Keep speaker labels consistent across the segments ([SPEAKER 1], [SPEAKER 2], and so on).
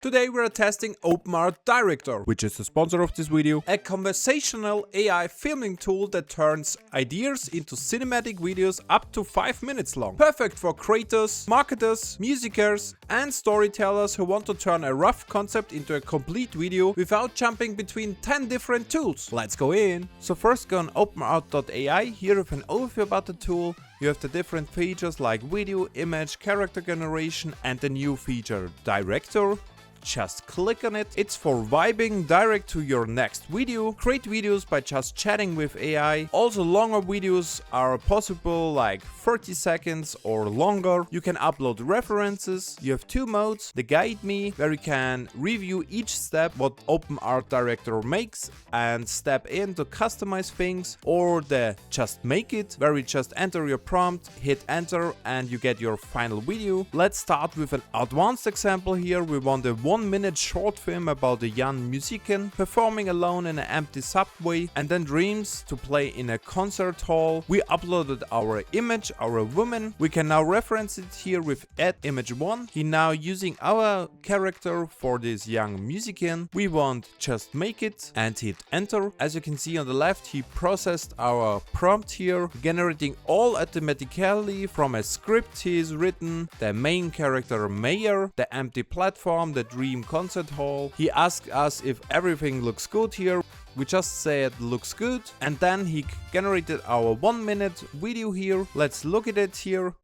[SPEAKER 1] Today we are testing OpenArt Director, which is the sponsor of this video, a conversational AI filming tool that turns ideas into cinematic videos up to 5 minutes long. Perfect for creators, marketers, musicians and storytellers who want to turn a rough concept into a complete video without jumping between 10 different tools. Let's go in! So first go on openart.ai, here with an overview about the tool. You have the different features like video, image, character generation and the new feature Director. Just click on it. It's for vibing direct to your next video. Create videos by just chatting with AI. Also longer videos are possible, like 30 seconds or longer. You can upload references. You have two modes. The Guide Me, where you can review each step what OpenArt Director makes and step in to customize things, or the Just Make It, where you just enter your prompt, hit enter and you get your final video. Let's start with an advanced example here. We want a 1-minute short film about a young musician performing alone in an empty subway and then dreams to play in a concert hall. We uploaded our image, our woman. We can now reference it here with add image 1. He now using our character for this young musician. We want Just Make It and hit enter. As you can see on the left, he processed our prompt here, generating all automatically from a script he's written. The main character Mayor, the empty platform, the dream concert hall. He asked us if everything looks good here. We just said looks good, and then he generated our 1-minute video here. Let's look at it here.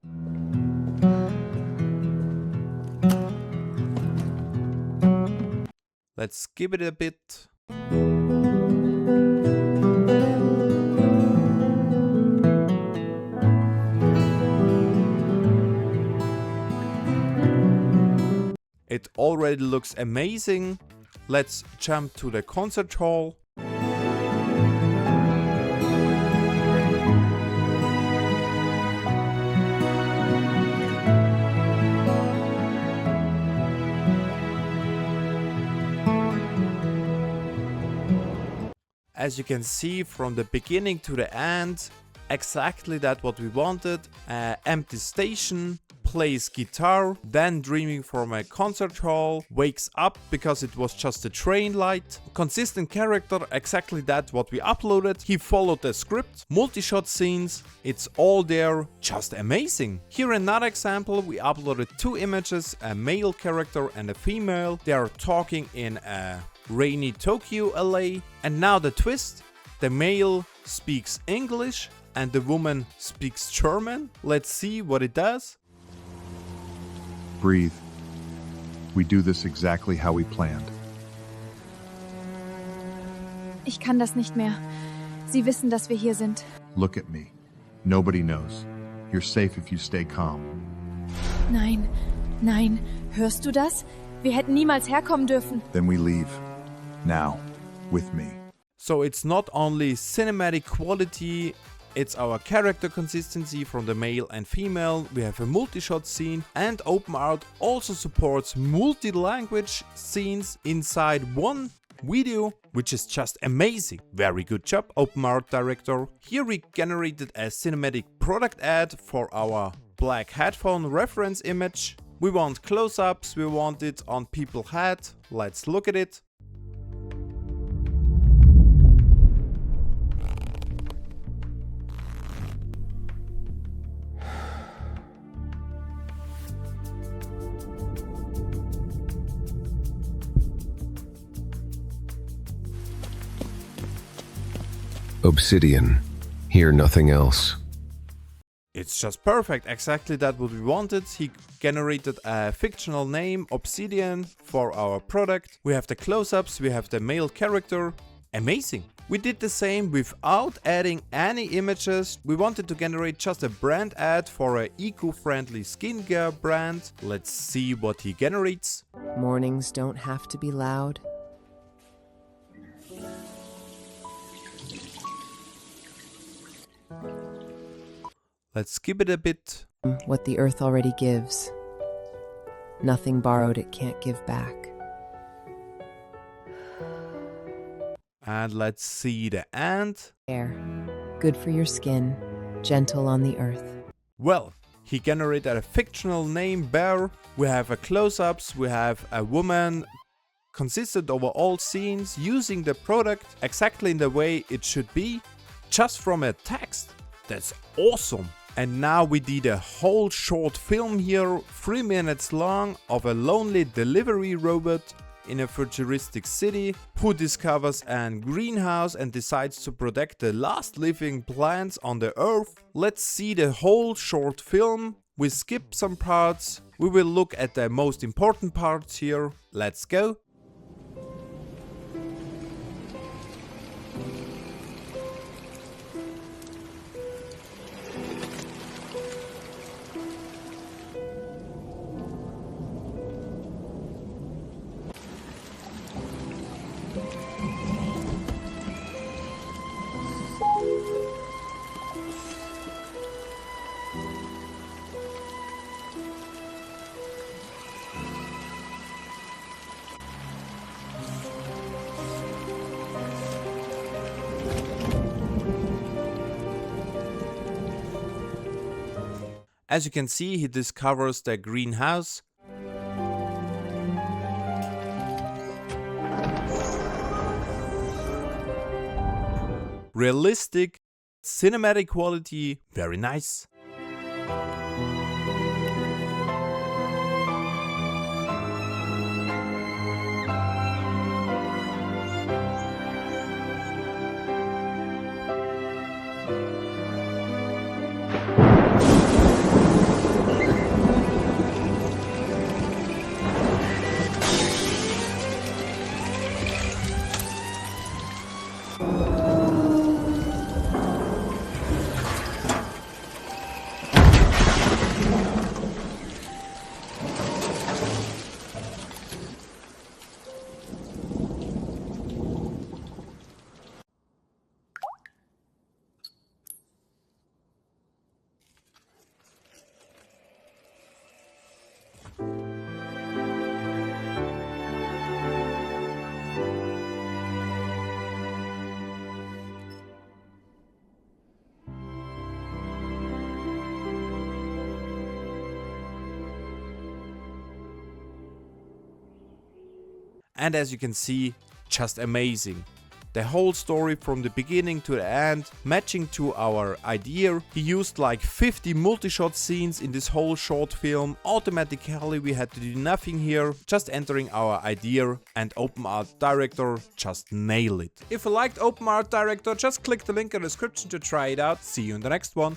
[SPEAKER 1] Let's skip it a bit. It already looks amazing. Let's jump to the concert hall. As you can see, from the beginning to the end, exactly that what we wanted. Empty station, plays guitar, then dreaming from a concert hall, wakes up because it was just a train light. Consistent character, exactly that what we uploaded. He followed the script, multi-shot scenes, it's all there, just amazing. Here another example, we uploaded two images, a male character and a female. They are talking in a rainy Tokyo, LA. And now the twist, the male speaks English and the woman speaks German. Let's see what it does.
[SPEAKER 2] Breathe. We do this exactly how we planned.
[SPEAKER 3] Ich kann das nicht mehr. Sie wissen, dass wir hier sind.
[SPEAKER 2] Look at me. Nobody knows. You're safe if you stay calm.
[SPEAKER 3] Nein, nein. Hörst du das? Wir hätten niemals herkommen dürfen.
[SPEAKER 2] Then we leave. Now. With me.
[SPEAKER 1] So it's not only cinematic quality, it's our character consistency from the male and female. We have a multi-shot scene, and OpenArt also supports multi-language scenes inside one video, which is just amazing. Very good job, OpenArt Director. Here we generated a cinematic product ad for our black headphone reference image. We want close-ups, we want it on people's head. Let's look at it.
[SPEAKER 4] Obsidian. Hear nothing else.
[SPEAKER 1] It's just perfect, exactly that what we wanted. He generated a fictional name, Obsidian, for our product. We have the close-ups, we have the male character. Amazing! We did the same without adding any images. We wanted to generate just a brand ad for an eco-friendly skincare brand. Let's see what he generates.
[SPEAKER 5] Mornings don't have to be loud.
[SPEAKER 1] Let's skip it a bit.
[SPEAKER 5] What the earth already gives. Nothing borrowed it can't give back.
[SPEAKER 1] And let's see the end.
[SPEAKER 5] Air. Good for your skin. Gentle on the earth.
[SPEAKER 1] Well, He generated a fictional name Bear. We have a close-ups, we have a woman consistent over all scenes using the product exactly in the way it should be, just from a text. That's awesome. And now we did a whole short film here, 3 minutes long, of a lonely delivery robot in a futuristic city who discovers a greenhouse and decides to protect the last living plants on the earth. Let's see the whole short film. We skip some parts. We will look at the most important parts here. Let's go. As you can see, he discovers the greenhouse. Realistic, cinematic quality, very nice. And as you can see, just amazing. The whole story from the beginning to the end, matching to our idea. He used like 50 multi-shot scenes in this whole short film. Automatically we had to do nothing here, just entering our idea, and OpenArt Director just nailed it. If you liked OpenArt Director, just click the link in the description to try it out. See you in the next one.